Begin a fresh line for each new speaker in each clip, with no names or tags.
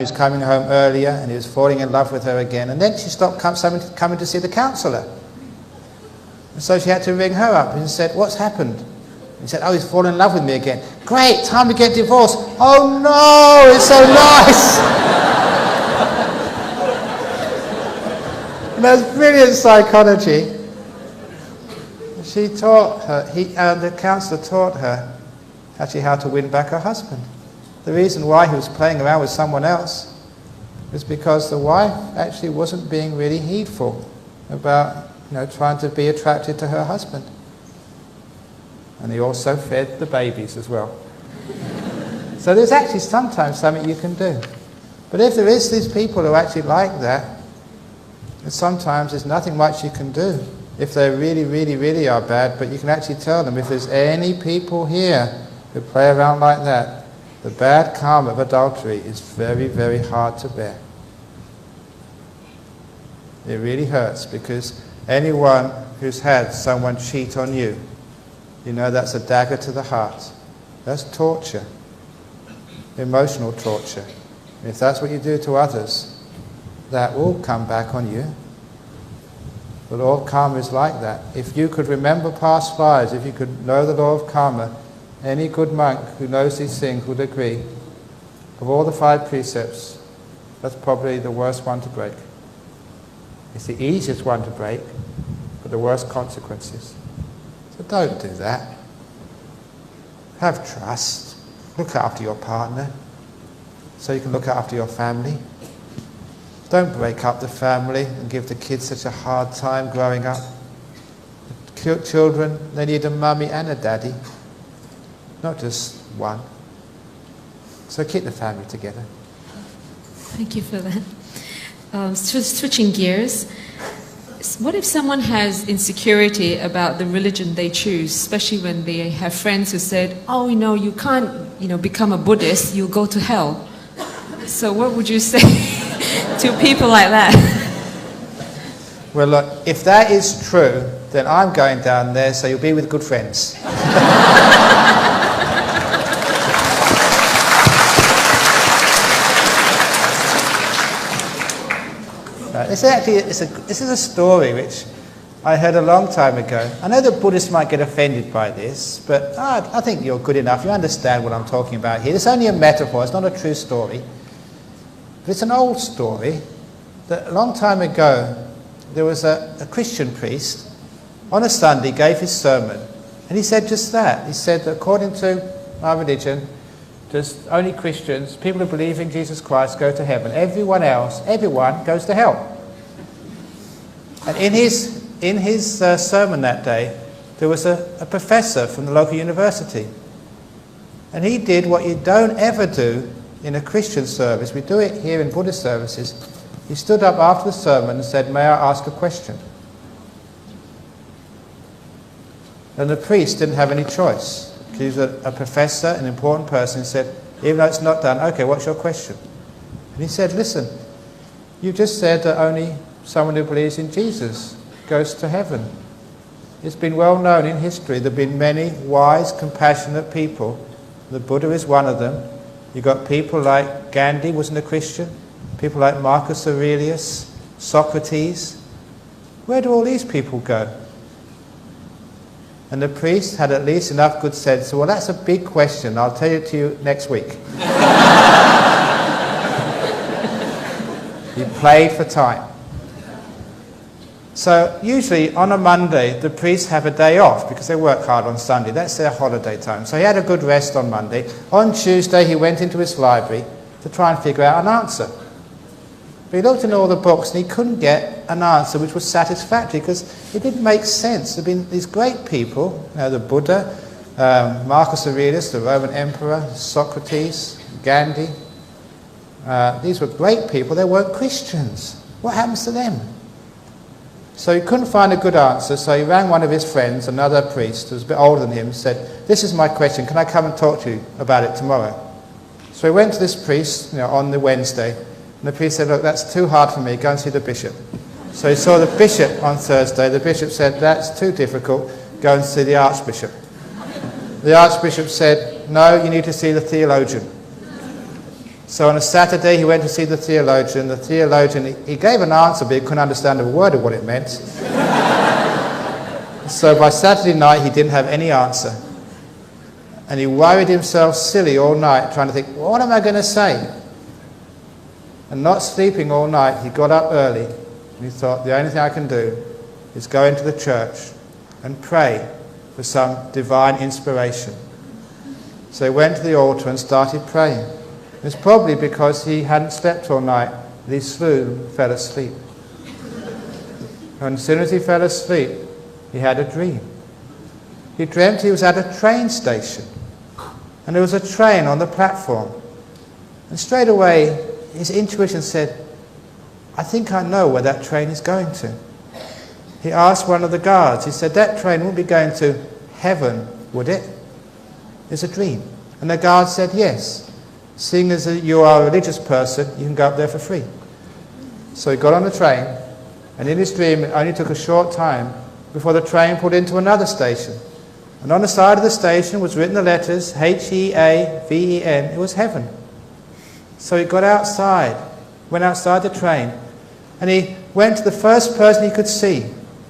He was coming home earlier and he was falling in love with her again, and then she stopped coming to see the counsellor. And so she had to ring her up and said, "What's happened?" He said, "Oh, he's fallen in love with me again." "Great, time to get divorced." "Oh no, it's so nice." And that's brilliant psychology. She taught her, the counsellor taught her actually how to win back her husband. The reason why he was playing around with someone else was because the wife actually wasn't being really heedful about, trying to be attracted to her husband. And he also fed the babies as well. So there's actually sometimes something you can do. But if there is these people who are actually like that, then sometimes there's nothing much you can do. If they really, really, really are bad, but you can actually tell them, if there's any people here who play around like that, the bad karma of adultery is very, very hard to bear. It really hurts, because anyone who's had someone cheat on you, that's a dagger to the heart. That's torture, emotional torture. And if that's what you do to others, that will come back on you. The law of karma is like that. If you could remember past lives, if you could know the law of karma, any good monk who knows these things would agree, of all the 5 precepts, that's probably the worst one to break. It's the easiest one to break, but the worst consequences. So don't do that. Have trust. Look after your partner so you can look after your family. Don't break up the family and give the kids such a hard time growing up. The children, they need a mummy and a daddy, not just one. So keep the family together.
Thank you for that. Switching gears, what if someone has insecurity about the religion they choose, especially when they have friends who said, "Oh, you can't, become a Buddhist, you'll go to hell." So what would you say to people like that?
Well, look, if that is true, then I'm going down there, so you'll be with good friends. This is a story which I heard a long time ago. I know that Buddhists might get offended by this, but I think you're good enough. You understand what I'm talking about here. It's only a metaphor. It's not a true story. But it's an old story that a long time ago there was a Christian priest on a Sunday gave his sermon, and he said just that. He said that according to our religion, just only Christians, people who believe in Jesus Christ, go to heaven. Everyone goes to hell. And in his sermon that day, there was a professor from the local university. And he did what you don't ever do in a Christian service. We do it here in Buddhist services. He stood up after the sermon and said, "May I ask a question?" And the priest didn't have any choice. He was a professor, an important person. He said, "Even though it's not done, okay, what's your question?" And he said, "Listen, you just said that only someone who believes in Jesus goes to heaven. It's been well known in history. There have been many wise, compassionate people. The Buddha is one of them. You've got people like Gandhi, wasn't a Christian. People like Marcus Aurelius, Socrates. Where do all these people go?" And the priest had at least enough good sense. So, well, that's a big question. I'll tell it to you next week. He played for time. So usually on a Monday, the priests have a day off because they work hard on Sunday. That's their holiday time. So he had a good rest on Monday. On Tuesday, he went into his library to try and figure out an answer. But he looked in all the books and he couldn't get an answer which was satisfactory because it didn't make sense. There have been these great people, the Buddha, Marcus Aurelius, the Roman emperor, Socrates, Gandhi. These were great people. They weren't Christians. What happens to them? So he couldn't find a good answer, so he rang one of his friends, another priest who was a bit older than him, and said, "This is my question, can I come and talk to you about it tomorrow?" So he went to this priest on the Wednesday, and the priest said, "Look, that's too hard for me, go and see the bishop." So he saw the bishop on Thursday. The bishop said, "That's too difficult, go and see the archbishop." The archbishop said, "No, you need to see the theologian." So on a Saturday he went to see the theologian. The theologian, he gave an answer, but he couldn't understand a word of what it meant. So by Saturday night he didn't have any answer. And he worried himself silly all night trying to think, what am I going to say? And not sleeping all night, he got up early and he thought, the only thing I can do is go into the church and pray for some divine inspiration. So he went to the altar and started praying. It's probably because he hadn't slept all night that he soon fell asleep. And as soon as he fell asleep, he had a dream. He dreamt he was at a train station, and there was a train on the platform. And straight away, his intuition said, I think I know where that train is going to. He asked one of the guards, he said, that train wouldn't be going to heaven, would it? It's a dream. And the guard said, yes. Seeing as you are a religious person, you can go up there for free. So he got on the train, and in his dream, it only took a short time before the train pulled into another station. And on the side of the station was written the letters H-E-A-V-E-N. It was heaven. So he got outside, went outside the train, and he went to the first person he could see,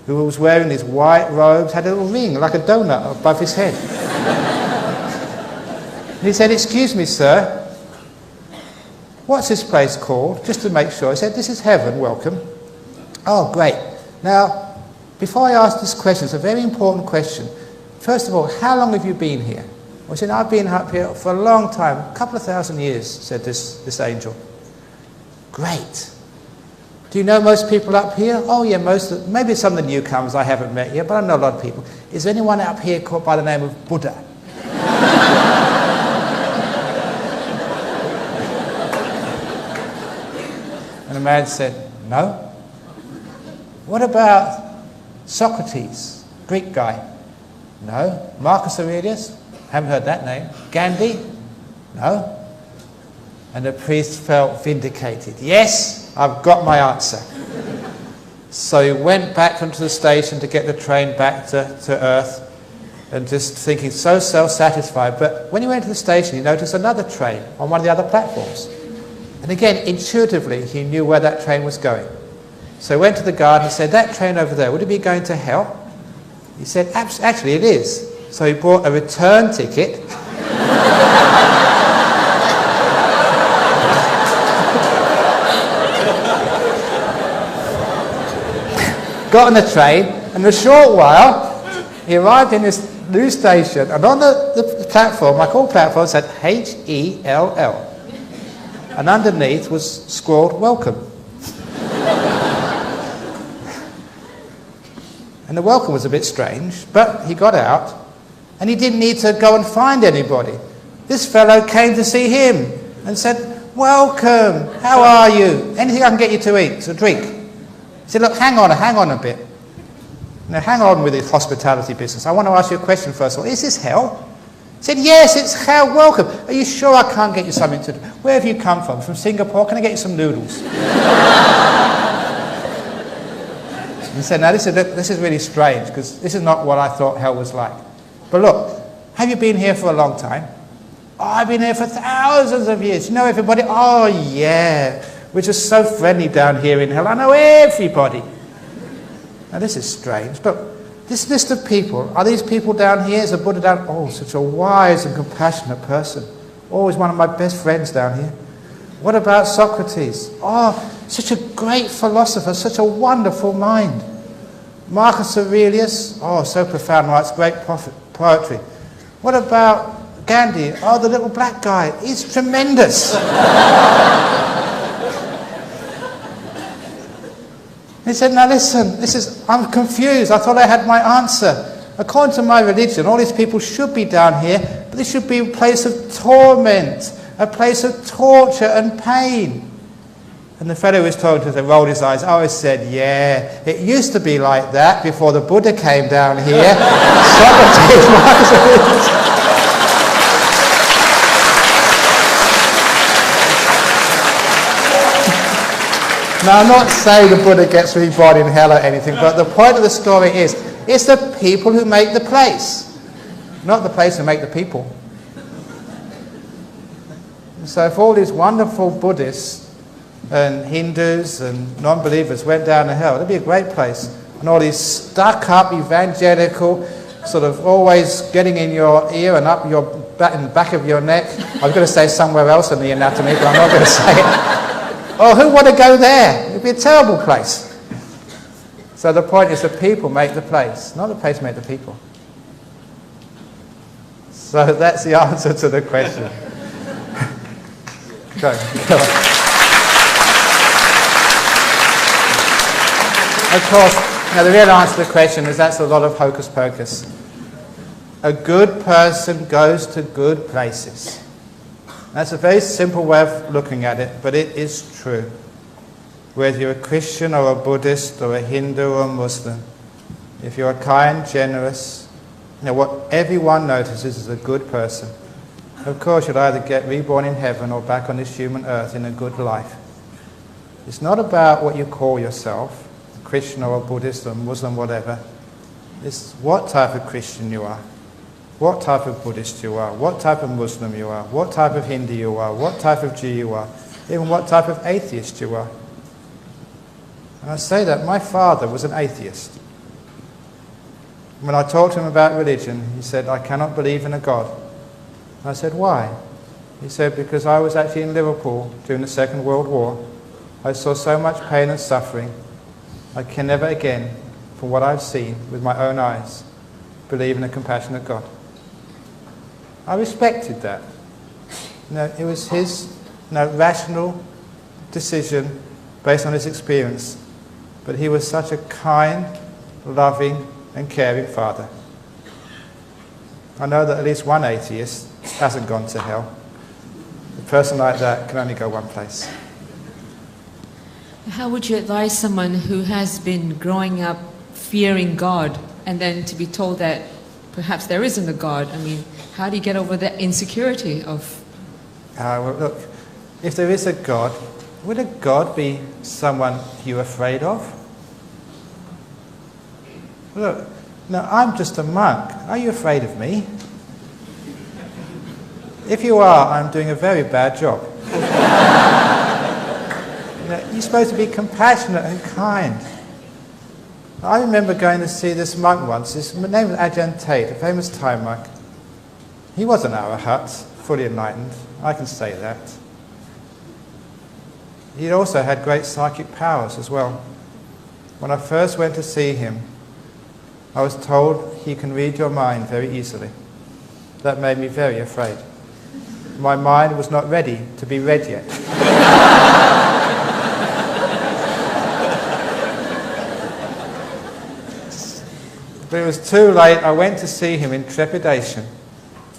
who was wearing these white robes, had a little ring like a donut above his head. And he said, excuse me, sir, what's this place called? Just to make sure. He said, this is heaven, welcome. Oh, great. Now, before I ask this question, it's a very important question. First of all, how long have you been here? I said, I've been up here for a long time, a couple of thousand years, said this angel. Great. Do you know most people up here? Oh yeah, maybe some of the newcomers I haven't met yet, but I know a lot of people. Is there anyone up here called by the name of Buddha? And the man said, no. What about Socrates, Greek guy? No. Marcus Aurelius? Haven't heard that name. Gandhi? No. And the priest felt vindicated. Yes, I've got my answer. So he went back onto the station to get the train back to Earth, and just thinking so self-satisfied. But when he went to the station, he noticed another train on one of the other platforms. And again, intuitively, he knew where that train was going. So he went to the guard and said, that train over there, would it be going to hell? He said, actually it is. So he bought a return ticket. Got on the train, and in a short while, he arrived in this new station, and on the platform, like all platforms, said H-E-L-L. And underneath was scrawled, welcome. And the welcome was a bit strange, but he got out, and he didn't need to go and find anybody. This fellow came to see him and said, welcome, how are you? Anything I can get you to eat, to drink? He said, look, hang on a bit. Now, hang on with this hospitality business. I want to ask you a question first of all. Is this hell? He said, yes, it's hell, welcome. Are you sure I can't get you something to do? Where have you come from? From Singapore? Can I get you some noodles? He said, now this is really strange, because this is not what I thought hell was like. But look, have you been here for a long time? Oh, I've been here for thousands of years. You know everybody? Oh, yeah. We're just so friendly down here in hell. I know everybody. Now this is strange. Look, this list of people, are these people down here? Is the Buddha down? Oh, such a wise and compassionate person. Always one of my best friends down here. What about Socrates? Oh, such a great philosopher, such a wonderful mind. Marcus Aurelius? Oh, so profound, writes great poetry. What about Gandhi? Oh, the little black guy. He's tremendous. He said, now listen, I'm confused. I thought I had my answer. According to my religion, all these people should be down here, but this should be a place of torment, a place of torture and pain. And the fellow who was talking to us rolled his eyes. I always said, yeah, it used to be like that before the Buddha came down here. Socrates, Marcus Aurelius. Now, I'm not saying the Buddha gets rewarded in hell or anything, but the point of the story is, it's the people who make the place, not the place who make the people. So if all these wonderful Buddhists and Hindus and non-believers went down to hell, it'd be a great place. And all these stuck-up evangelical, sort of always getting in your ear and up your back, in the back of your neck. I was going to say somewhere else in the anatomy, but I'm not going to say it. Oh, who would go there? It'd be a terrible place. So the point is the people make the place, not the place make the people. So that's the answer to the question. Go on. Of course, now the real answer to the question is that's a lot of hocus pocus. A good person goes to good places. That's a very simple way of looking at it, but it is true. Whether you're a Christian or a Buddhist or a Hindu or a Muslim, if you're kind, generous, what everyone notices is a good person. Of course, you'll either get reborn in heaven or back on this human earth in a good life. It's not about what you call yourself, a Christian or a Buddhist or a Muslim, whatever. It's what type of Christian you are, what type of Buddhist you are, what type of Muslim you are, what type of Hindu you are, what type of Jew you are, even what type of atheist you are. And I say that my father was an atheist. When I talked to him about religion, he said, I cannot believe in a God. And I said, why? He said, because I was actually in Liverpool during the Second World War. I saw so much pain and suffering. I can never again, from what I've seen with my own eyes, believe in a compassionate God. I respected that. It was his rational decision based on his experience. But he was such a kind, loving, and caring father. I know that at least one atheist hasn't gone to hell. A person like that can only go one place.
How would you advise someone who has been growing up fearing God and then to be told that perhaps there isn't a God? I mean, how do you get over that insecurity of...
Well, look, if there is a God, would a God be someone you're afraid of? Look, now I'm just a monk. Are you afraid of me? If you are, I'm doing a very bad job. You're supposed to be compassionate and kind. I remember going to see this monk once. His name was Ajahn Tate, a famous Thai monk. He wasn't arahat, fully enlightened. I can say that. He also had great psychic powers as well. When I first went to see him, I was told he can read your mind very easily. That made me very afraid. My mind was not ready to be read yet. But it was too late. I went to see him in trepidation.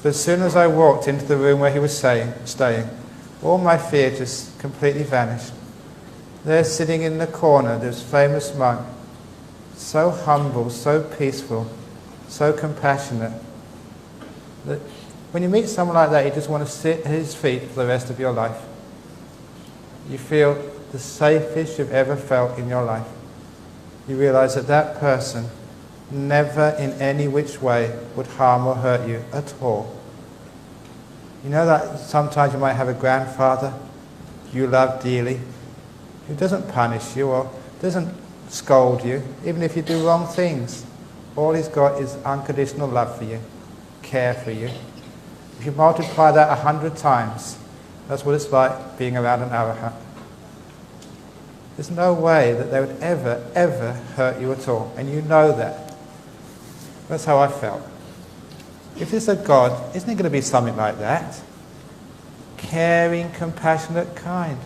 But as soon as I walked into the room where he was staying, all my fear just completely vanished. There sitting in the corner, this famous monk, so humble, so peaceful, so compassionate, that when you meet someone like that, you just want to sit at his feet for the rest of your life. You feel the safest you've ever felt in your life. You realize that that person never in any which way would harm or hurt you at all. You know that sometimes you might have a grandfather you love dearly who doesn't punish you or doesn't scold you, even if you do wrong things. All he's got is unconditional love for you, care for you. If you multiply that 100 times, that's what it's like being around an arahat. There's no way that they would ever hurt you at all, and you know that. That's how I felt. If there's a God, isn't it going to be something like that? Caring, compassionate, kind.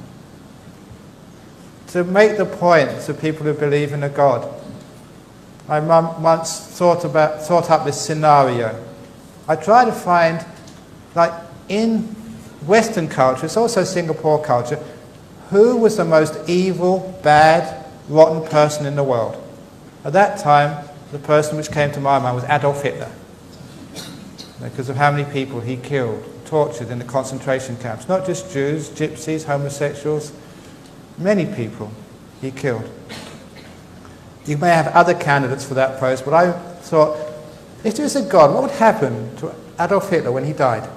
To make the point to people who believe in a God, my mum once thought up this scenario. I try to find, like in Western culture, it's also Singapore culture, who was the most evil, bad, rotten person in the world? At that time, the person which came to my mind was Adolf Hitler, because of how many people he killed, tortured in the concentration camps. Not just Jews, gypsies, homosexuals, many people he killed. You may have other candidates for that post, but I thought, if there is a God, what would happen to Adolf Hitler when he died?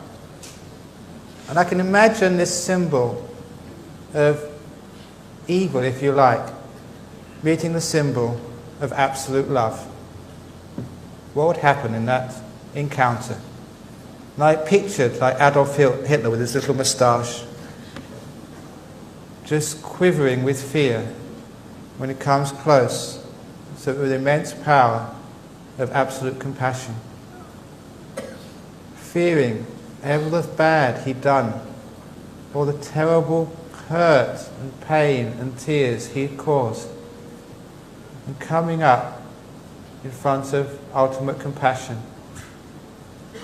And I can imagine this symbol of evil, if you like, meeting the symbol of absolute love. What would happen in that encounter? And I pictured like Adolf Hitler with his little moustache, just quivering with fear when it comes close, so with immense power of absolute compassion. Fearing all the bad he'd done, all the terrible hurt and pain and tears he'd caused, and coming up in front of ultimate compassion.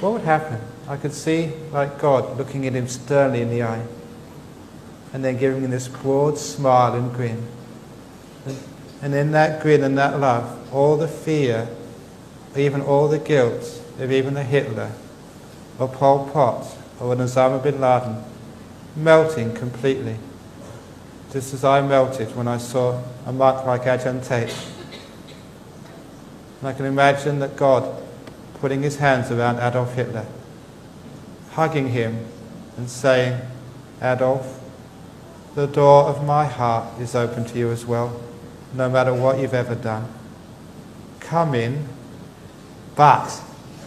What would happen? I could see like God looking at him sternly in the eye, and then giving him this broad smile and grin. And in that grin and that love, all the fear, even all the guilt of even a Hitler, or Pol Pot, or an Osama bin Laden, melting completely, just as I melted when I saw a monk like Ajahn Tate. And I can imagine that God putting his hands around Adolf Hitler, hugging him and saying, Adolf, the door of my heart is open to you as well, no matter what you've ever done. Come in, but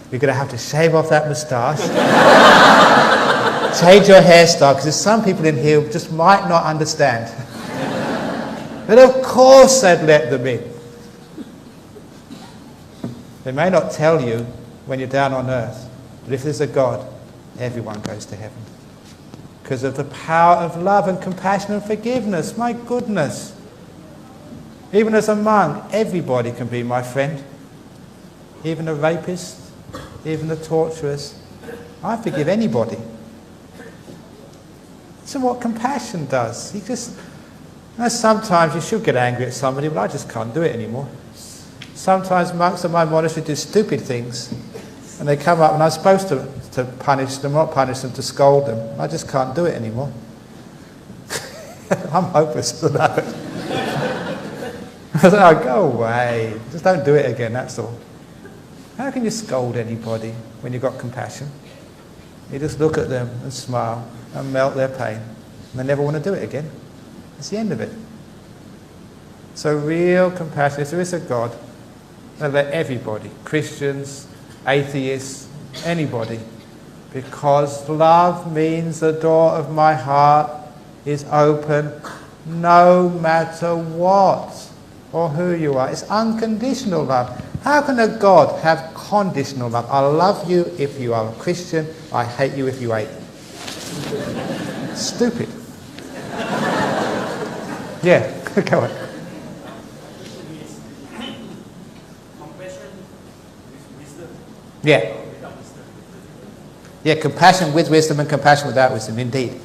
you're going to have to shave off that moustache, change your hairstyle, because there's some people in here who just might not understand. But of course they'd let them in. They may not tell you when you're down on earth, but if there's a God, everyone goes to heaven. Because of the power of love and compassion and forgiveness. My goodness. Even as a monk, everybody can be my friend. Even a rapist, even the torturers. I forgive anybody. So what compassion does, sometimes you should get angry at somebody, but I just can't do it anymore. Sometimes monks at my monastery do stupid things, and they come up and I'm supposed to punish them, not punish them, to scold them. I just can't do it anymore. I'm hopeless to know it. I say, oh, go away. Just don't do it again, that's all. How can you scold anybody when you've got compassion? You just look at them and smile and melt their pain, and they never want to do it again. It's the end of it. So real compassion, if there is a God, they'll let everybody, Christians, atheists, anybody, because love means the door of my heart is open no matter what or who you are. It's unconditional love. How can a God have conditional love? I love you if you are a Christian, I hate you if you ain't. Stupid. Yeah, go on. Yeah. Yeah, compassion with wisdom and compassion without wisdom, indeed.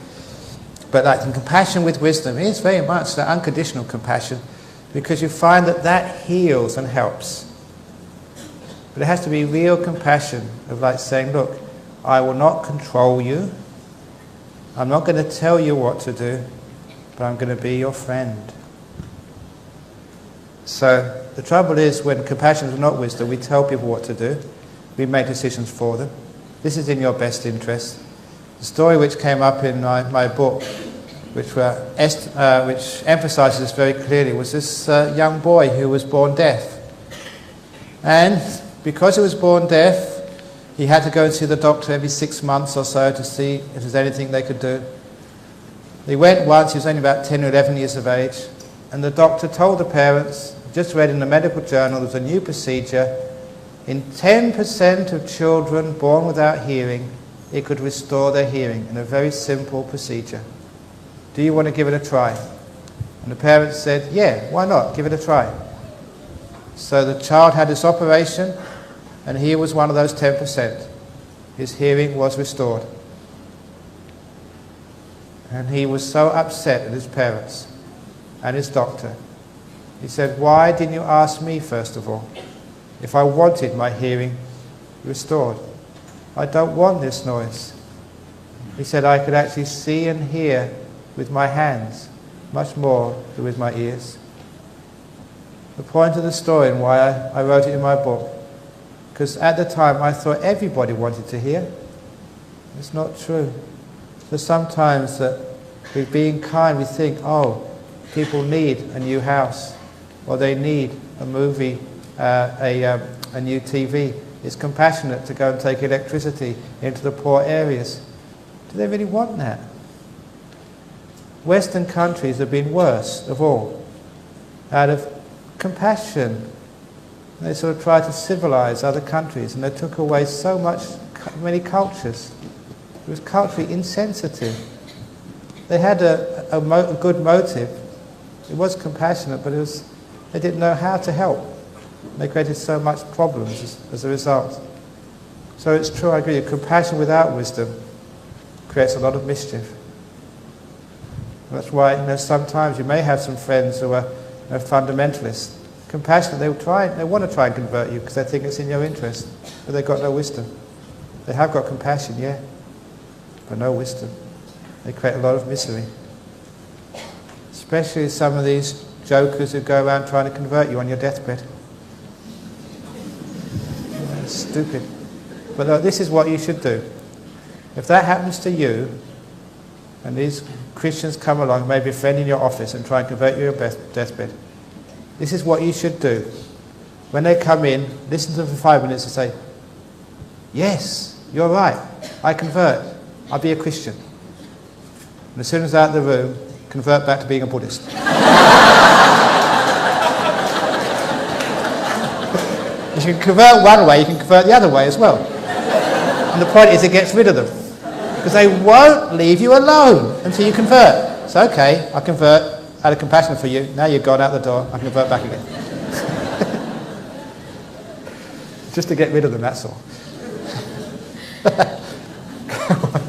But like compassion with wisdom is very much that unconditional compassion, because you find that that heals and helps. But it has to be real compassion of like saying, look, I will not control you. I'm not going to tell you what to do, but I'm going to be your friend. So the trouble is when compassion is not wisdom, we tell people what to do. We make decisions for them. This is in your best interest. The story which came up in my book, which emphasises this very clearly, was this young boy who was born deaf. And because he was born deaf, he had to go and see the doctor every 6 months or so to see if there's anything they could do. He went once, he was only about 10 or 11 years of age, and the doctor told the parents, just read in the medical journal, there's a new procedure. In 10% of children born without hearing, it could restore their hearing in a very simple procedure. Do you want to give it a try? And the parents said, yeah, why not? Give it a try. So the child had this operation, and he was one of those 10%. His hearing was restored. And he was so upset at his parents and his doctor. He said, why didn't you ask me first of all if I wanted my hearing restored? I don't want this noise. He said, I could actually see and hear with my hands much more than with my ears. The point of the story and why I wrote it in my book, because at the time I thought everybody wanted to hear. It's not true. So sometimes that with being kind, we think, oh, people need a new house, or they need a movie, a new TV. It's compassionate to go and take electricity into the poor areas. Do they really want that? Western countries have been worst of all. Out of compassion, they sort of tried to civilize other countries, and they took away so many cultures. It was culturally insensitive. They had a good motive. It was compassionate, but they didn't know how to help. They created so much problems as a result. So it's true, I agree, compassion without wisdom creates a lot of mischief. That's why sometimes you may have some friends who are fundamentalists. Compassionate, they want to try and convert you because they think it's in your interest, but they've got no wisdom. They have got compassion, yeah, but no wisdom. They create a lot of misery. Especially some of these jokers who go around trying to convert you on your deathbed. It's stupid. But look, this is what you should do. If that happens to you, and these Christians come along, maybe a friend in your office, and try and convert you on your deathbed, this is what you should do. When they come in, listen to them for 5 minutes and say, yes, you're right, I convert, I'll be a Christian. And as soon as they're out of the room, convert back to being a Buddhist. If you can convert one way, you can convert the other way as well. And the point is it gets rid of them. Because they won't leave you alone until you convert. It's okay, I convert out of compassion for you. Now you've gone out the door, I convert back again. Just to get rid of them, that's all.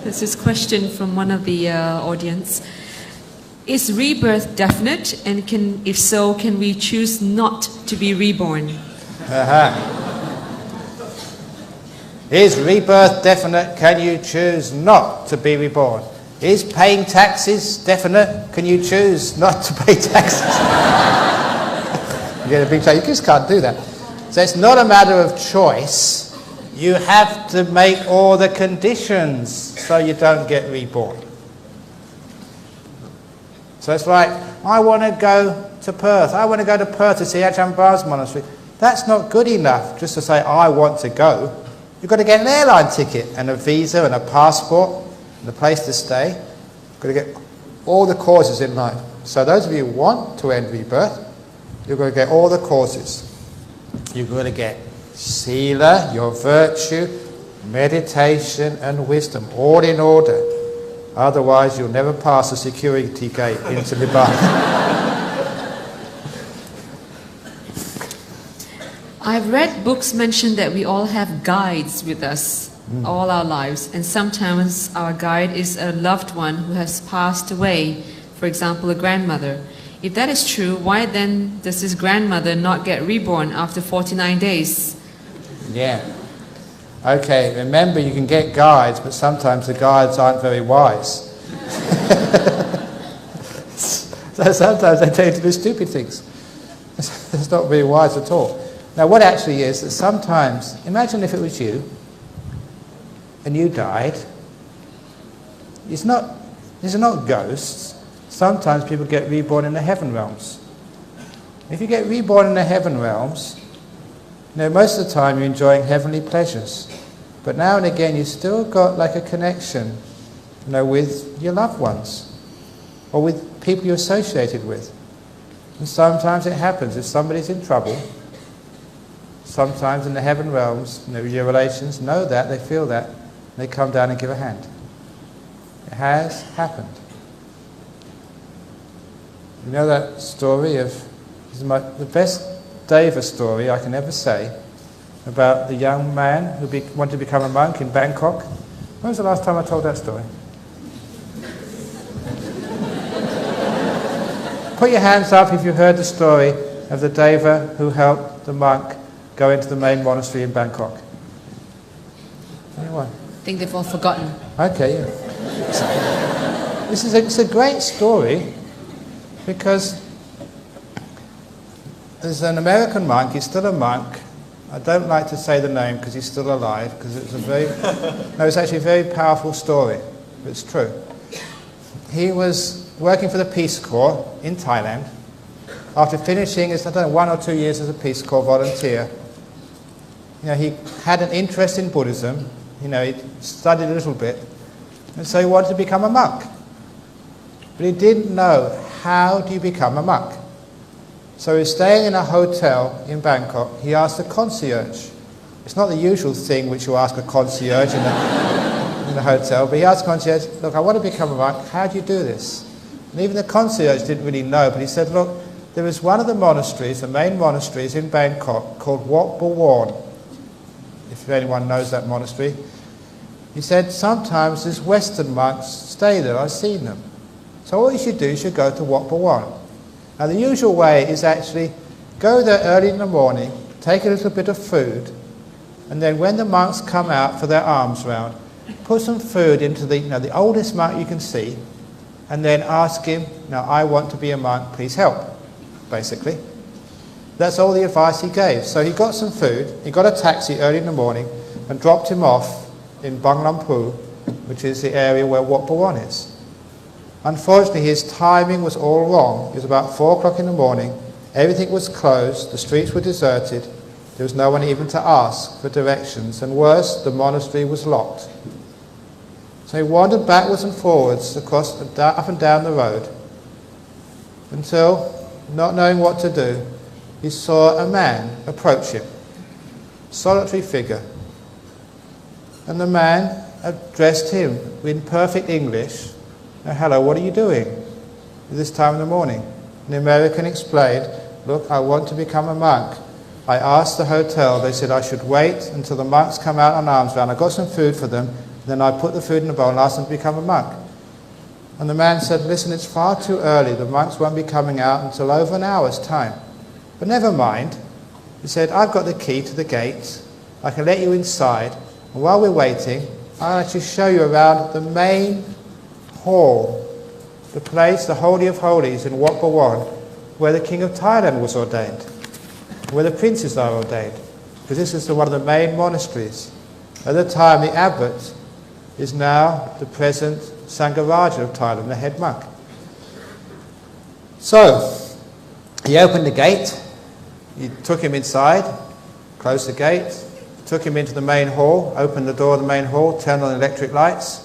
There's this question from one of the audience. Is rebirth definite? And if so, can we choose not to be reborn?
Is rebirth definite? Can you choose not to be reborn? Is paying taxes definite? Can you choose not to pay taxes? You get a big tax. You just can't do that. So it's not a matter of choice. You have to make all the conditions so you don't get reborn. So it's like, I want to go to Perth. I want to go to Perth to see Ajahn Brahm's monastery. That's not good enough just to say, I want to go. You've got to get an airline ticket and a visa and a passport and a place to stay. You've got to get all the causes in life. So those of you who want to end rebirth, you've got to get all the causes. You've got to get sila, your virtue, meditation and wisdom, all in order. Otherwise you'll never pass the security gate into Nibbana.
I've read books mention that we all have guides with us all our lives, and sometimes our guide is a loved one who has passed away, for example, a grandmother. If that is true, why then does this grandmother not get reborn after 49 days?
Yeah. Okay, remember you can get guides, but sometimes the guides aren't very wise. So sometimes they tell you to do stupid things. It's not very wise at all. Now what actually is that sometimes, imagine if it was you, and you died. These are not ghosts. Sometimes people get reborn in the heaven realms. If you get reborn in the heaven realms, most of the time you're enjoying heavenly pleasures. But now and again you've still got like a connection, with your loved ones, or with people you're associated with. And sometimes it happens if somebody's in trouble. Sometimes in the heaven realms, your relations know that, they feel that, and they come down and give a hand. It has happened. You know that story of, the best Deva story I can ever say, about the young man who wanted to become a monk in Bangkok. When was the last time I told that story? Put your hands up if you heard the story of the Deva who helped the monk go into the main monastery in Bangkok. Anyone?
I think they've all forgotten.
Okay, yeah. It's a great story because there's an American monk, he's still a monk. I don't like to say the name because he's still alive, because it's actually a very powerful story. but it's true. He was working for the Peace Corps in Thailand. After finishing his, 1 or 2 years as a Peace Corps volunteer, he had an interest in Buddhism. He studied a little bit, and so he wanted to become a monk. But he didn't know, how do you become a monk? So he was staying in a hotel in Bangkok. He asked the concierge. It's not the usual thing which you ask a concierge in the hotel, but he asked the concierge, look, I want to become a monk, how do you do this? And even the concierge didn't really know, but he said, look, there is one of the monasteries, the main monasteries in Bangkok, called Wat Bawan. If anyone knows that monastery. He said, sometimes these Western monks stay there, I've seen them. So what you should do, you should go to Wat Bawan. Now the usual way is actually go there early in the morning, take a little bit of food, and then when the monks come out for their alms round, put some food into the oldest monk you can see, and then ask him, now I want to be a monk, please help, basically. That's all the advice he gave. So he got some food, he got a taxi early in the morning, and dropped him off in Bang Lampu, which is the area where Wat Bawan is. Unfortunately, his timing was all wrong. It was about 4 o'clock in the morning. Everything was closed. The streets were deserted. There was no one even to ask for directions. And worse, the monastery was locked. So he wandered backwards and forwards across, up and down the road until, not knowing what to do, he saw a man approach him. Solitary figure. And the man addressed him in perfect English. Hello, what are you doing at this time in the morning? And the American explained, look, I want to become a monk. I asked the hotel, they said I should wait until the monks come out on alms round. I got some food for them, then I put the food in a bowl and asked them to become a monk. And the man said, listen, it's far too early. The monks won't be coming out until over an hour's time. But never mind. He said, I've got the key to the gate. I can let you inside. And while we're waiting, I'll actually show you around the main hall, the place, the Holy of Holies in Wat Bawan, where the King of Thailand was ordained, where the princes are ordained, because this is one of the main monasteries. At the time, the abbot is now the present Sangharaja of Thailand, the head monk. So, he opened the gate, he took him inside, closed the gate, took him into the main hall, opened the door of the main hall, turned on the electric lights,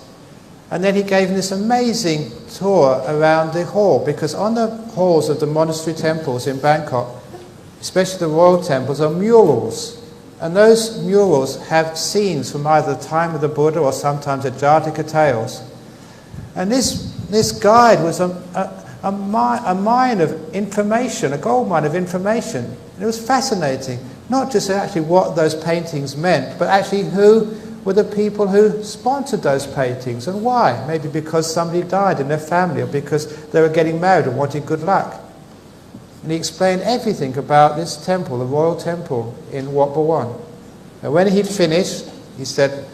and then he gave him this amazing tour around the hall, because on the halls of the monastery temples in Bangkok, especially the royal temples, are murals. And those murals have scenes from either the time of the Buddha or sometimes the Jataka tales. And this guide was a mine of information, a gold mine of information. And it was fascinating, not just actually what those paintings meant, but actually who were the people who sponsored those paintings and why. Maybe because somebody died in their family or because they were getting married and wanted good luck. And he explained everything about this temple, the royal temple in Wat Bawan. And when he'd finished, he said,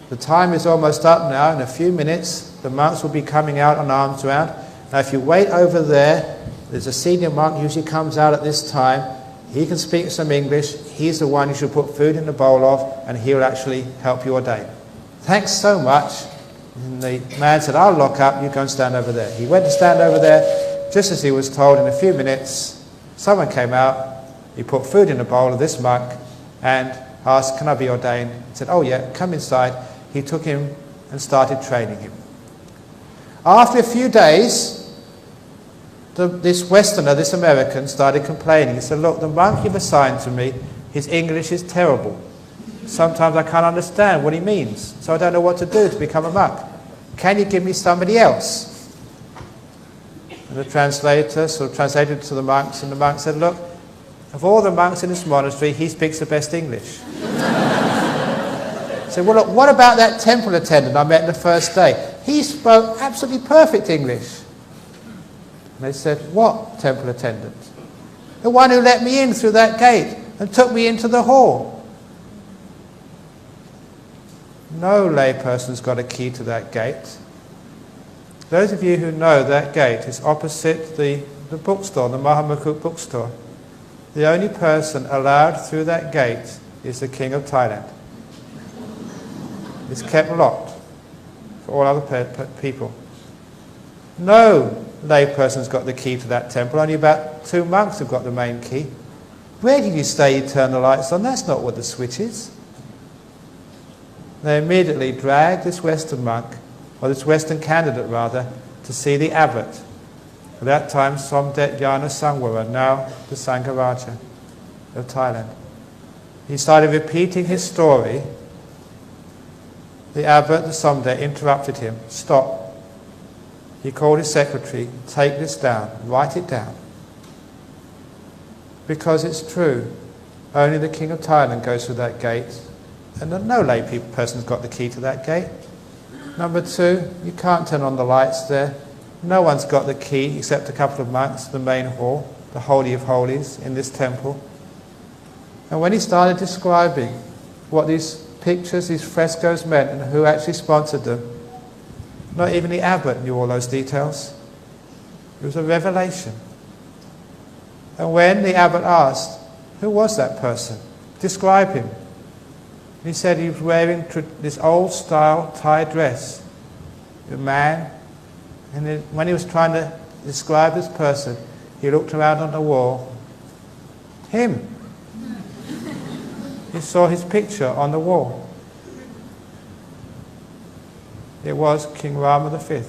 the time is almost up now. In a few minutes, the monks will be coming out on alms round. Now if you wait over there, there's a senior monk who usually comes out at this time. He can speak some English. He's the one you should put food in the bowl of, and he'll actually help you ordain. Thanks so much. And the man said, I'll lock up, you go and stand over there. He went to stand over there, just as he was told. In a few minutes, someone came out, he put food in the bowl of this monk, and asked, can I be ordained? He said, oh yeah, come inside. He took him and started training him. After a few days, this Westerner, this American, started complaining. He said, look, the monk you've assigned to me, his English is terrible. Sometimes I can't understand what he means, so I don't know what to do to become a monk. Can you give me somebody else? And the translator sort of translated to the monks, and the monk said, look, of all the monks in this monastery, he speaks the best English. He said, well, look, what about that temple attendant I met the first day? He spoke absolutely perfect English. And they said, what temple attendant? The one who let me in through that gate and took me into the hall. No layperson's got a key to that gate. Those of you who know that gate is opposite the bookstore, the Mahamukut bookstore. The only person allowed through that gate is the King of Thailand. It's kept locked. for all other people. No layperson's got the key to that temple. Only about 2 monks have got the main key. Where did you say you turn the lights on? That's not what the switch is. They immediately dragged this Western monk, or this Western candidate rather, to see the abbot. At that time, Somdet Yana Sangwara, now the Sangharaja of Thailand. He started repeating his story. The abbot, the Somdet, interrupted him. Stop. He called his secretary, take this down, write it down. Because it's true. Only the King of Thailand goes through that gate, and no lay person's got the key to that gate. Number 2, you can't turn on the lights there. No one's got the key except a couple of monks, the main hall, the Holy of Holies in this temple. And when he started describing what these pictures, these frescoes meant and who actually sponsored them, not even the abbot knew all those details. It was a revelation. And when the abbot asked, who was that person? Describe him. And he said he was wearing this old-style Thai dress. A man. And when he was trying to describe this person, he looked around on the wall. Him. He saw his picture on the wall. It was King Rama V,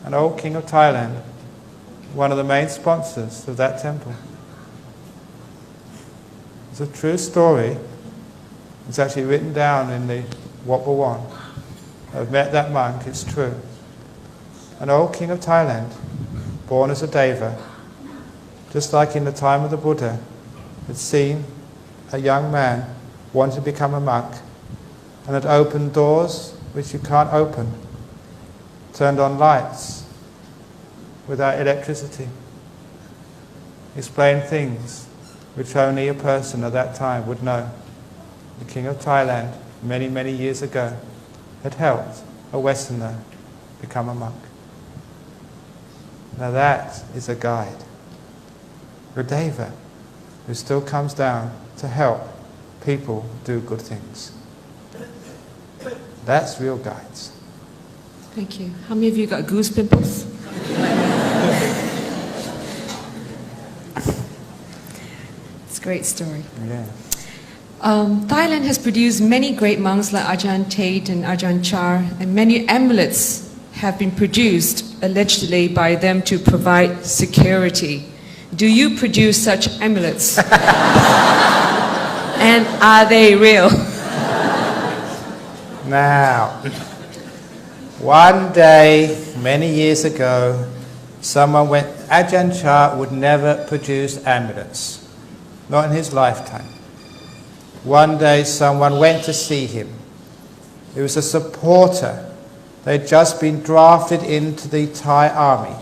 an old king of Thailand, one of the main sponsors of that temple. It's a true story. It's actually written down in the Wat Pah Wan. I've met that monk, it's true. An old king of Thailand, born as a deva, just like in the time of the Buddha, had seen a young man wanting to become a monk, and had opened doors which you can't open, turned on lights without electricity, explained things which only a person at that time would know. The King of Thailand, many, many years ago, had helped a Westerner become a monk. Now that is a guide, a deva, who still comes down to help people do good things. That's real guides.
Thank you. How many of you got goose pimples? It's a great story.
Yeah.
Thailand has produced many great monks like Ajahn Tate and Ajahn Chah, and many amulets have been produced allegedly by them to provide security. Do you produce such amulets? And are they real?
Now, one day, many years ago, someone went, Ajahn Chah would never produce amulets, not in his lifetime. One day someone went to see him. It was a supporter. They'd just been drafted into the Thai army.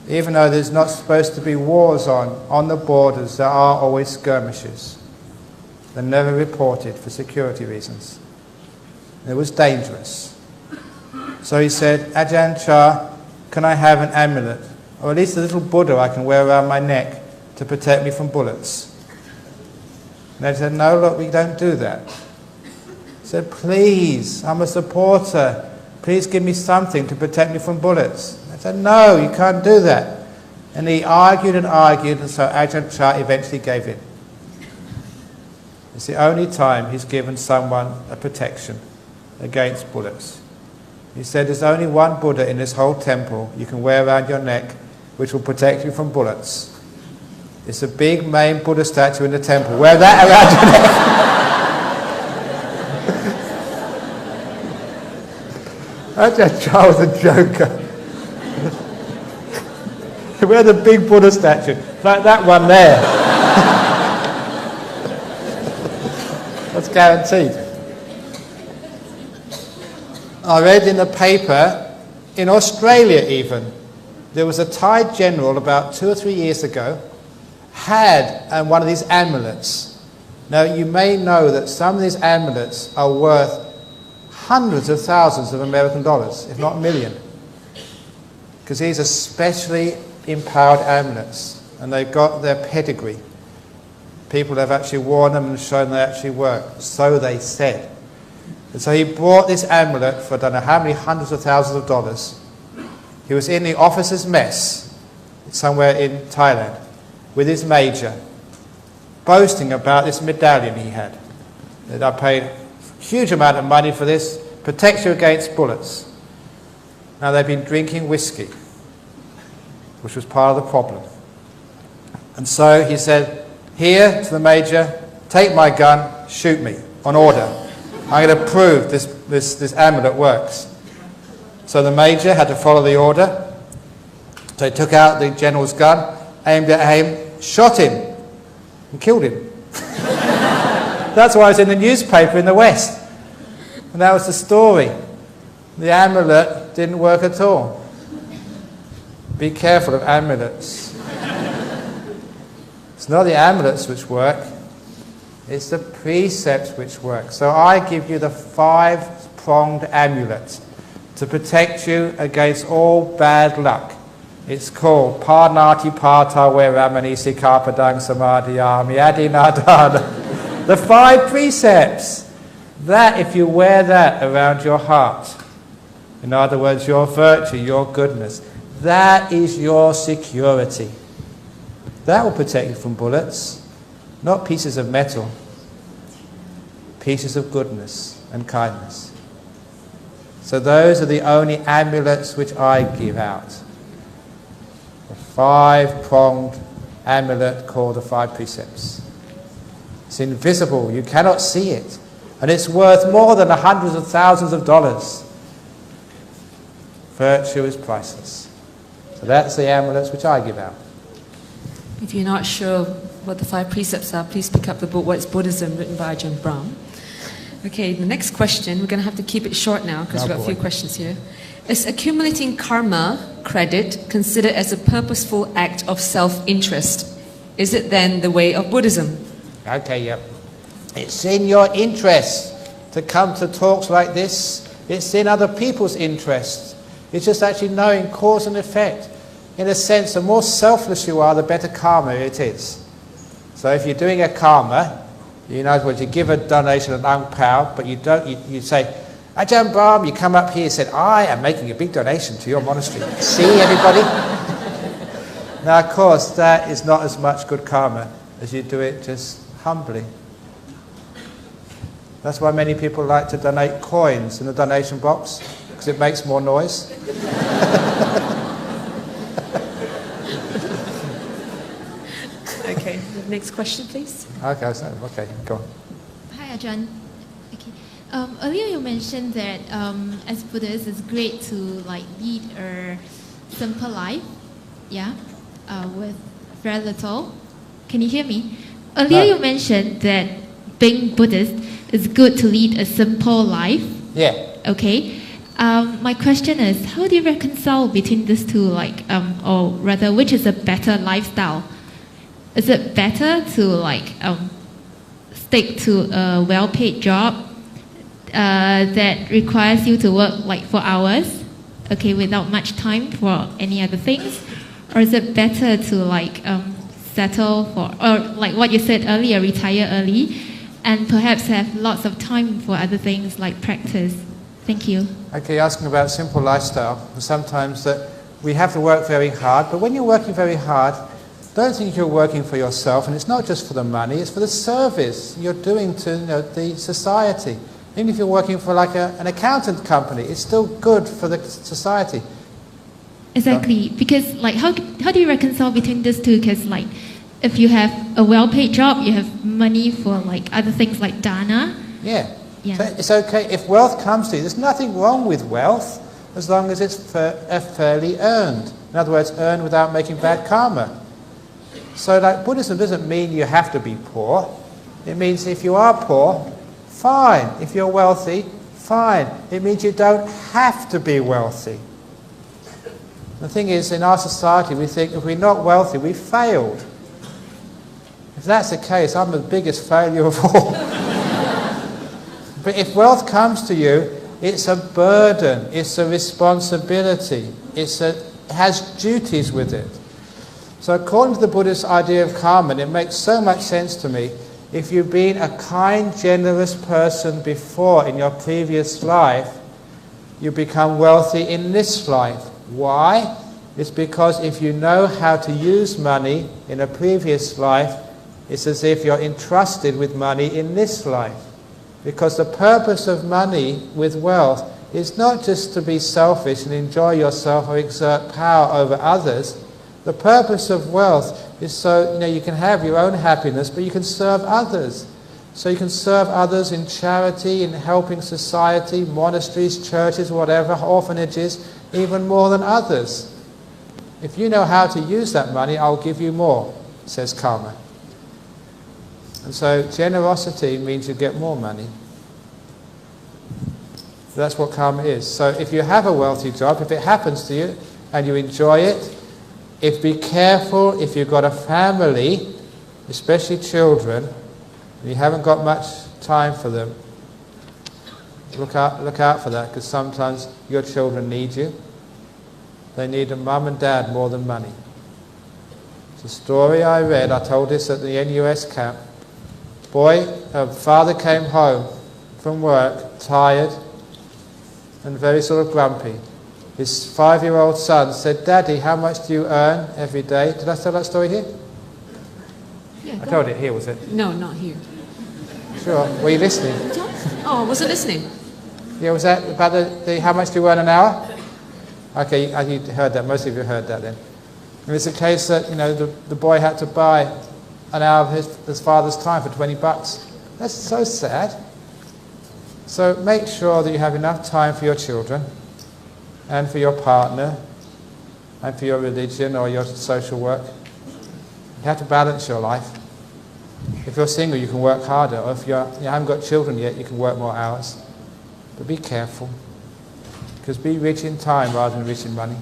Even though there's not supposed to be wars on the borders, there are always skirmishes. They're never reported for security reasons. It was dangerous. So he said, Ajahn Chah, can I have an amulet? Or at least a little Buddha I can wear around my neck to protect me from bullets. And they said, no, look, we don't do that. He said, please, I'm a supporter. Please give me something to protect me from bullets. I said, no, you can't do that. And he argued, and so Ajahn Chah eventually gave in. It's the only time he's given someone a protection against bullets. He said, there's only one Buddha in this whole temple you can wear around your neck which will protect you from bullets. It's a big main Buddha statue in the temple. Wear that around your neck. Ajahn Chah was a joker. Wear the big Buddha statue, like that one there. That's guaranteed. I read in the paper, in Australia even, there was a Thai general about 2 or 3 years ago, had one of these amulets. Now you may know that some of these amulets are worth hundreds of thousands of American dollars, if not a million. Because these are specially empowered amulets, and they've got their pedigree. People have actually worn them and shown they actually work, so they said. And so he bought this amulet for I don't know how many hundreds of thousands of dollars. He was in the officer's mess somewhere in Thailand with his major, boasting about this medallion he had. That I paid a huge amount of money for this, protects you against bullets. Now they've been drinking whiskey, which was part of the problem. And so he said, here to the major, take my gun, shoot me, on order. I'm going to prove this amulet works. So the major had to follow the order. So he took out the general's gun, aimed at him, shot him, and killed him. That's why it's in the newspaper in the West. And that was the story. The amulet didn't work at all. Be careful of amulets. It's not the amulets which work, it's the precepts which work. So I give you the 5-pronged amulet to protect you against all bad luck. It's called Parnati Pata Veramani Sikkapadang Samadhiyami Adinadana. The 5 precepts. That, if you wear that around your heart, in other words, your virtue, your goodness, that is your security. That will protect you from bullets, not pieces of metal, pieces of goodness and kindness. So those are the only amulets which I give out. A 5-pronged amulet called the 5 precepts. It's invisible, you cannot see it, and it's worth more than hundreds of thousands of dollars. Virtue is priceless. So that's the amulets which I give out.
If you're not sure what the 5 precepts are, please pick up the book What is Buddhism, written by Ajahn Brahm. Okay, the next question, we're going to have to keep it short now because we've got a few questions here. Is accumulating karma credit considered as a purposeful act of self-interest? Is it then the way of Buddhism?
Okay, yep. It's in your interest to come to talks like this. It's in other people's interest. It's just actually knowing cause and effect. In a sense, the more selfless you are, the better karma it is. So if you're doing a karma, you know, when you give a donation an ang pao, but you don't, you say, Ajahn Brahm, you come up here and said, I am making a big donation to your monastery. See, everybody? Now, of course, that is not as much good karma as you do it just humbly. That's why many people like to donate coins in the donation box, because it makes more noise.
Okay, next question, please.
Okay, go on.
Hi, Ajahn. Okay. Earlier you mentioned that as Buddhists, it's great to lead a simple life, with very little. Can you hear me? Earlier you mentioned that being Buddhist, it's good to lead a simple life.
Yeah.
Okay. My question is, how do you reconcile between these two, or rather, which is a better lifestyle? Is it better to stick to a well-paid job that requires you to work for hours, without much time for any other things, or is it better to settle for, or like what you said earlier, retire early, and perhaps have lots of time for other things like practice? Thank you.
Okay, asking about simple lifestyle. Sometimes that we have to work very hard, but when you're working very hard, don't think you're working for yourself, and it's not just for the money, it's for the service you're doing to the society. Even if you're working for an accountant company, it's still good for the society.
Exactly, because how do you reconcile between these two? Because if you have a well-paid job, you have money for other things like dana.
Yeah. So it's okay if wealth comes to you. There's nothing wrong with wealth as long as it's fairly earned. In other words, earned without making bad karma. So Buddhism doesn't mean you have to be poor. It means if you are poor, fine. If you're wealthy, fine. It means you don't have to be wealthy. The thing is, in our society, we think if we're not wealthy, we've failed. If that's the case, I'm the biggest failure of all. But if wealth comes to you, it's a burden, it's a responsibility, it has duties with it. So according to the Buddhist idea of karma, and it makes so much sense to me, if you've been a kind, generous person before in your previous life, you become wealthy in this life. Why? It's because if you know how to use money in a previous life, it's as if you're entrusted with money in this life. Because the purpose of money with wealth is not just to be selfish and enjoy yourself or exert power over others. The purpose of wealth is so you can have your own happiness, but you can serve others. So you can serve others in charity, in helping society, monasteries, churches, whatever, orphanages, even more than others. If you know how to use that money, I'll give you more, says karma. And so generosity means you get more money. That's what karma is. So if you have a wealthy job, if it happens to you and you enjoy it, be careful if you've got a family, especially children, and you haven't got much time for them. Look out for that, because sometimes your children need you. They need a mum and dad more than money. It's a story I read. I told this at the NUS camp. Father came home from work, tired and very sort of grumpy. His 5-year-old son said, "Daddy, how much do you earn every day?" Did I tell that story here?
Yeah,
I told it here, was it?
No, not here.
Sure. Were you listening?
Oh, I wasn't listening.
Yeah, was that about the how much do you earn an hour? Okay, you heard that. Most of you heard that then. And it's a case that, the boy had to buy an hour of his father's time for $20. That's so sad. So make sure that you have enough time for your children and for your partner and for your religion or your social work. You have to balance your life. If you're single, you can work harder, or if you haven't got children yet, you can work more hours. But be careful, because be rich in time rather than rich in money.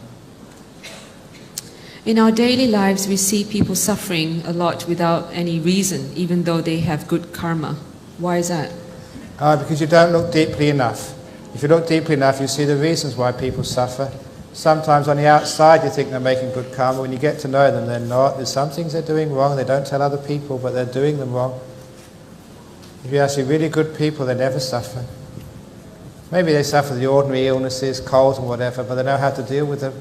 In our daily lives, we see people suffering a lot without any reason, even though they have good karma. Why is that?
Because you don't look deeply enough. If you look deeply enough, you see the reasons why people suffer. Sometimes on the outside you think they're making good karma. When you get to know them, they're not. There's some things they're doing wrong. They don't tell other people, but they're doing them wrong. If you're actually really good people, they never suffer. Maybe they suffer the ordinary illnesses, colds and whatever, but they know how to deal with them.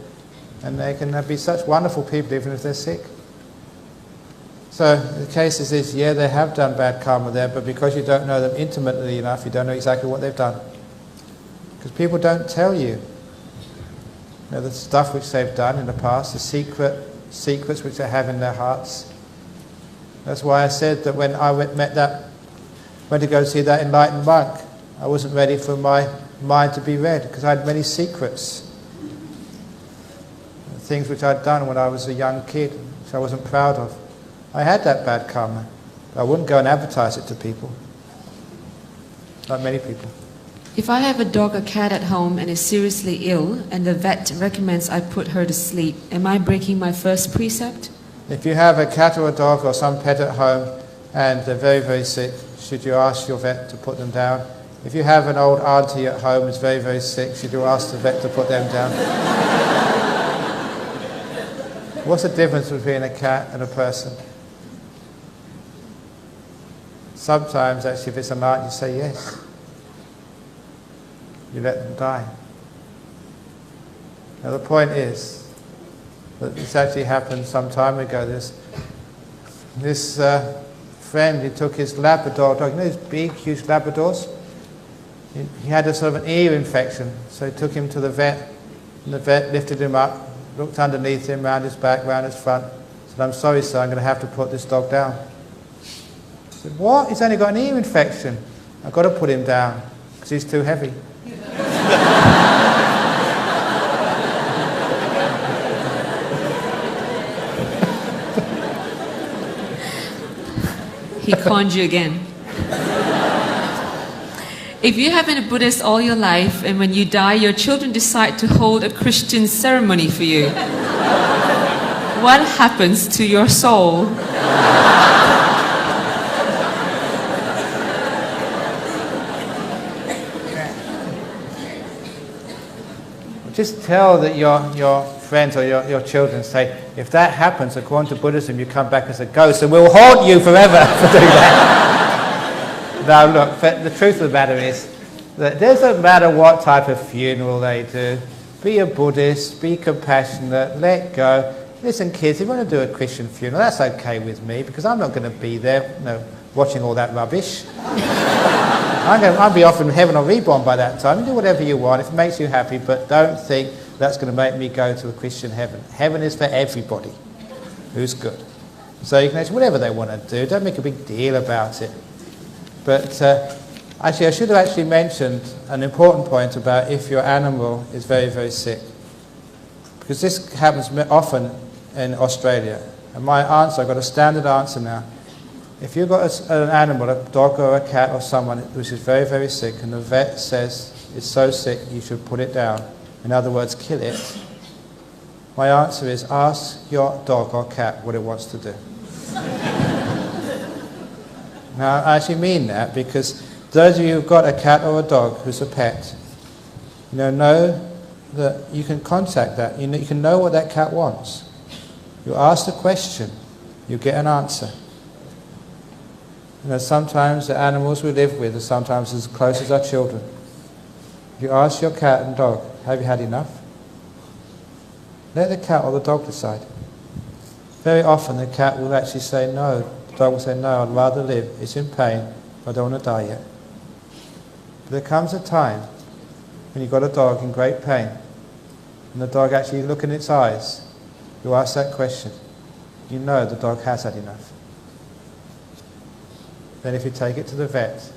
And they can be such wonderful people even if they're sick. So the case is this, they have done bad karma there, but because you don't know them intimately enough, you don't know exactly what they've done. Because people don't tell you, the stuff which they've done in the past, the secrets which they have in their hearts. That's why I said that when I went to go see that enlightened monk, I wasn't ready for my mind to be read, because I had many secrets. Things which I'd done when I was a young kid, which I wasn't proud of. I had that bad karma. But I wouldn't go and advertise it to people. Like many people.
If I have a dog or cat at home and is seriously ill, and the vet recommends I put her to sleep, am I breaking my first precept?
If you have a cat or a dog or some pet at home and they're very, very sick, should you ask your vet to put them down? If you have an old auntie at home who's very, very sick, should you ask the vet to put them down? What's the difference between a cat and a person? Sometimes, actually, if it's an aunt, you say yes. You let them die. Now, the point is that this actually happened some time ago. This friend, he took his Labrador dog, these big, huge Labradors? He had a sort of an ear infection, so he took him to the vet, and the vet lifted him up, looked underneath him, round his back, round his front, said, "I'm sorry, sir, I'm going to have to put this dog down." He said, "What? He's only got an ear infection." "I've got to put him down, because he's too heavy."
He conned you again. If you have been a Buddhist all your life, and when you die, your children decide to hold a Christian ceremony for you, what happens to your soul?
Just tell that your friends or your children, say, if that happens according to Buddhism, you come back as a ghost and we'll haunt you forever for doing that. No, look, the truth of the matter is that it doesn't matter what type of funeral they do. Be a Buddhist, be compassionate, let go. Listen, kids, if you want to do a Christian funeral, that's okay with me, because I'm not going to be there, watching all that rubbish. I'll be off in heaven or reborn by that time. You do whatever you want if it makes you happy, but don't think that's going to make me go to a Christian heaven. Heaven is for everybody who's good. So you can actually, whatever they want to do, don't make a big deal about it. But actually, I should have actually mentioned an important point about if your animal is very, very sick. Because this happens often in Australia. And my answer, I've got a standard answer now. If you've got an animal, a dog or a cat or someone which is very, very sick, and the vet says it's so sick you should put it down, in other words, kill it, my answer is ask your dog or cat what it wants to do. Now, I actually mean that because those of you who've got a cat or a dog who's a pet, know that you can contact that. You can know what that cat wants. You ask the question, you get an answer. Sometimes the animals we live with are sometimes as close as our children. If you ask your cat and dog, have you had enough? Let the cat or the dog decide. Very often the cat will actually say no. The dog will say, no, I'd rather live. It's in pain, but I don't want to die yet. But there comes a time when you've got a dog in great pain, and the dog actually look in its eyes. You ask that question. You know the dog has had enough. Then if you take it to the vet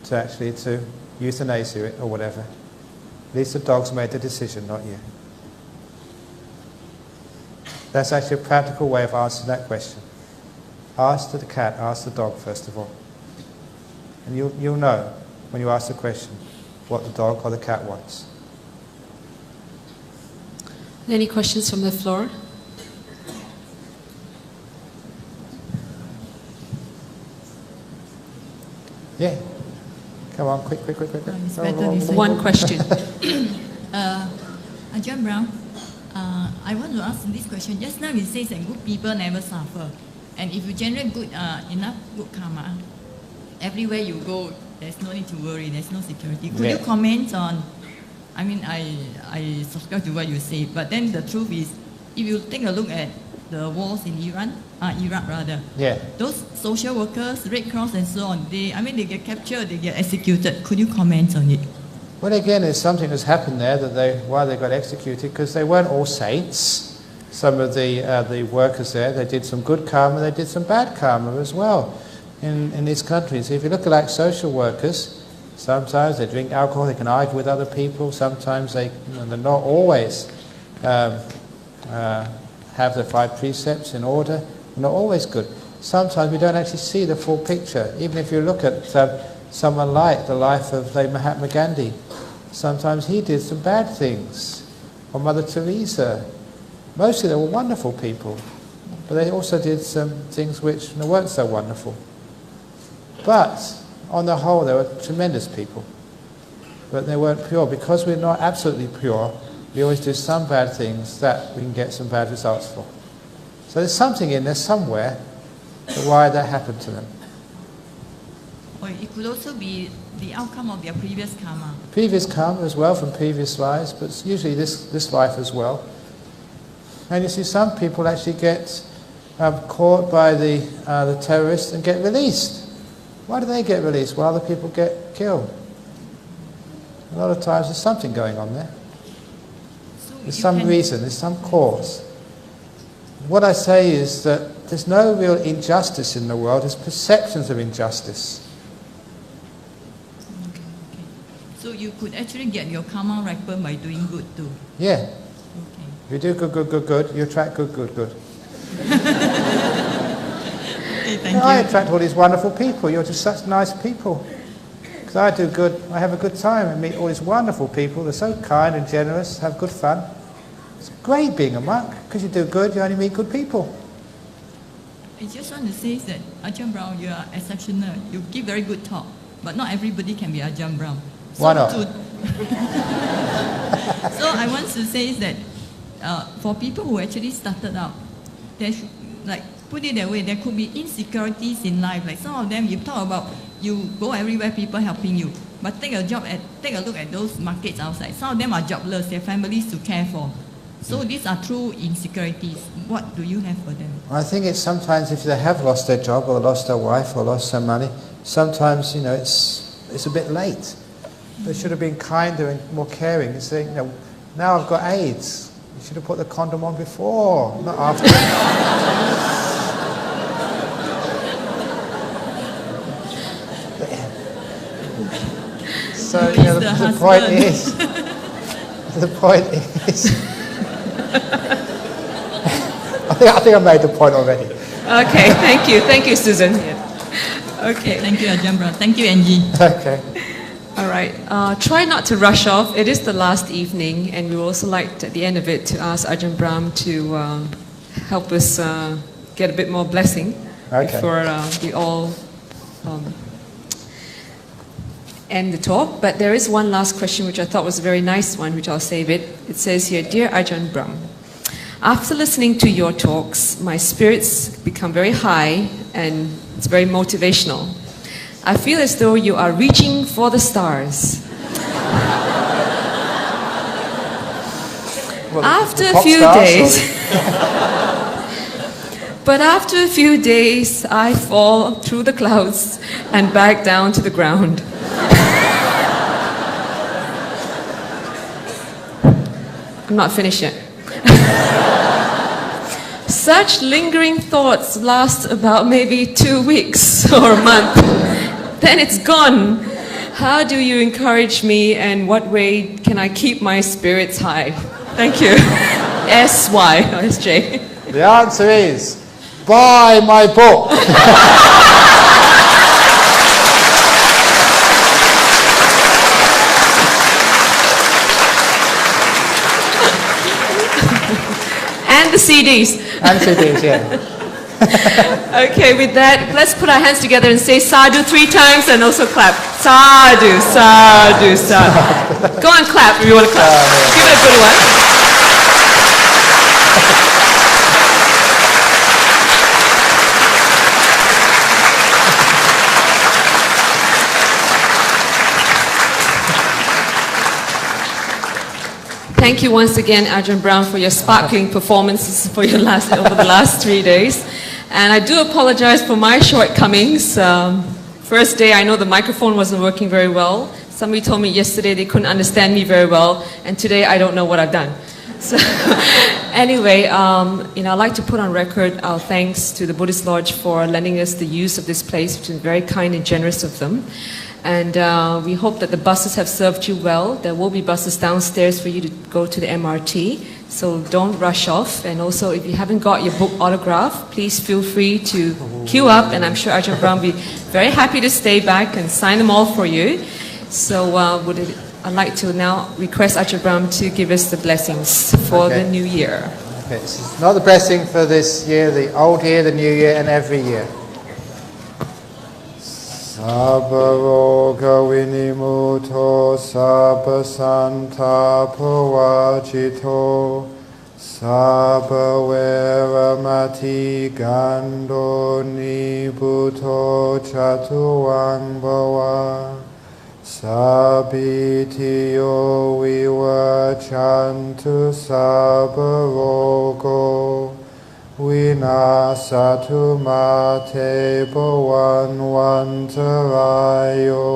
to euthanasia it or whatever, at least the dog's made the decision, not you. That's actually a practical way of answering that question. Ask the cat, ask the dog first of all. And you'll know when you ask the question what the dog or the cat wants.
Any questions from the floor?
Yeah. Come on, quick.
One question.
Ajahn Brahm, I want to ask this question. Just now it says that good people never suffer. And if you generate enough good karma, everywhere you go, there's no need to worry, there's no security. Could you comment on, I subscribe to what you say, but then the truth is, if you take a look at the wars in Iraq rather, those social workers, Red Cross and so on, they get captured, they get executed. Could you comment on it?
Well, again, there's something that's happened there why they got executed, because they weren't all saints. Some of the workers there, they did some good karma, they did some bad karma as well in these countries. If you look at social workers, sometimes they drink alcohol, they can argue with other people, sometimes they're not always have the 5 precepts in order, they're not always good. Sometimes we don't actually see the full picture. Even if you look at someone like the life of Mahatma Gandhi, sometimes he did some bad things. Or Mother Teresa. Mostly they were wonderful people, but they also did some things which weren't so wonderful. But on the whole they were tremendous people. But they weren't pure. Because we're not absolutely pure, we always do some bad things that we can get some bad results for. So there's something in there somewhere to why that happened to them.
Or it could also be the outcome of their previous karma.
Previous karma as well, from previous lives, but it's usually this life as well. And you see some people actually get caught by the terrorists and get released. Why do they get released while other people get killed? A lot of times there's something going on there. There's some reason, there's some cause. What I say is that there's no real injustice in the world, there's perceptions of injustice.
Okay. So you could actually get your karma ripened by doing good too?
Yeah.
Okay.
If you do good, you attract good.
Okay, thank you.
I attract all these wonderful people, you're just such nice people. Because I do good, I have a good time and meet all these wonderful people, they're so kind and generous, have good fun. It's great being a monk, because you do good, you only meet good people.
I just want to say that Ajahn Brahm, you are exceptional. You give very good talk, but not everybody can be Ajahn Brahm. So
why not?
So I want to say that for people who actually started out, they should, put it that way, there could be insecurities in life. Like some of them, you talk about you go everywhere, people helping you. But take a look at those markets outside. Some of them are jobless, their families to care for. So these are true insecurities. What do you have for them?
I think it's sometimes if they have lost their job or lost their wife or lost their money, sometimes, it's a bit late. They should have been kinder and more caring and saying, now I've got AIDS. You should have put the condom on before, not after. So, the point is, I think I made the point already.
Okay, thank you, Susan. Okay.
Thank you, Ajahn Brahm. Thank you, Angie.
Okay.
All right. Try not to rush off. It is the last evening, and we would also like, at the end of it, to ask Ajahn Brahm to help us get a bit more blessing before we all end the talk. But there is one last question which I thought was a very nice one, which I'll save it. It says here, Dear Ajahn Brahm, after listening to your talks, my spirits become very high and it's very motivational. I feel as though you are reaching for the stars.
Well,
after
the
a
pop
few
stars,
days, but after a few days, I fall through the clouds and back down to the ground. I'm not finished yet. Such lingering thoughts last about maybe 2 weeks or a month. Then it's gone. How do you encourage me, and what way can I keep my spirits high? Thank you. S-Y, not S-J.
The answer is, buy my book.
And the CDs.
And CDs, yeah.
Okay, with that, let's put our hands together and say sadhu 3 times and also clap. Sadhu, sadhu, sadhu. Go on, clap if you want to clap. Give it a good one. Thank you once again, Ajahn Brahm, for your sparkling performances over the last 3 days. And I do apologize for my shortcomings. First day, I know the microphone wasn't working very well. Somebody told me yesterday they couldn't understand me very well, and today I don't know what I've done. So anyway, I'd like to put on record our thanks to the Buddhist Lodge for lending us the use of this place, which is very kind and generous of them. And we hope that the buses have served you well. There will be buses downstairs for you to go to the MRT, so don't rush off. And also, if you haven't got your book autograph, please feel free to queue up, and I'm sure Ajahn Brahm will be very happy to stay back and sign them all for you. So I'd like to now request Ajahn Brahm to give us the blessings for the new year.
Okay, so it's not the blessing for this year, the old year, the new year, and every year. Sabba roga vinimuto, sabba santa pavajito, sabba veramati gando nibuto chatuang bhava, sabitiyo vivachantu sabba rogo, Vinasatu mate bhavanvantarayo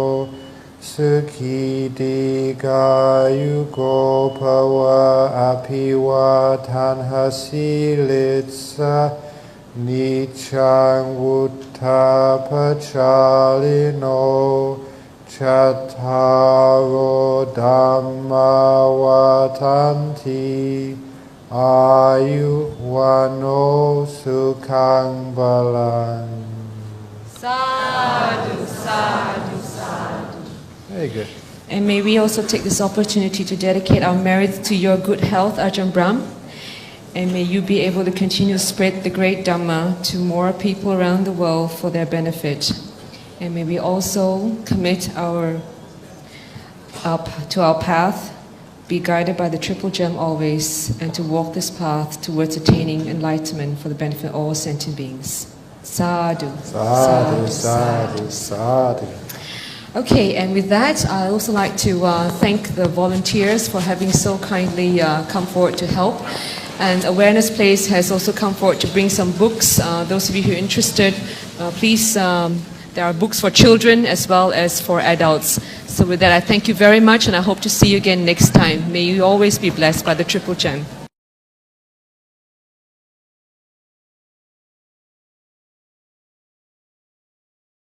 sukhi digayugo bhava apiwa tanhasilitsa nichang vuttapachalino chattaro dhamma vatanti Ayu wano sukhang balan.
Sadhu, sadhu, sadhu.
Very good.
And may we also take this opportunity to dedicate our merits to your good health, Ajahn Brahm. And may you be able to continue to spread the great Dhamma to more people around the world for their benefit. And may we also commit to our path, be guided by the Triple Gem always, and to walk this path towards attaining enlightenment for the benefit of all sentient beings. Sadhu.
Sadhu, sadhu, sadhu.
Okay, and with that, I also like to thank the volunteers for having so kindly come forward to help. And Awareness Place has also come forward to bring some books. Those of you who are interested, please, there are books for children as well as for adults. So with that, I thank you very much, and I hope to see you again next time. May you always be blessed by the Triple Gem.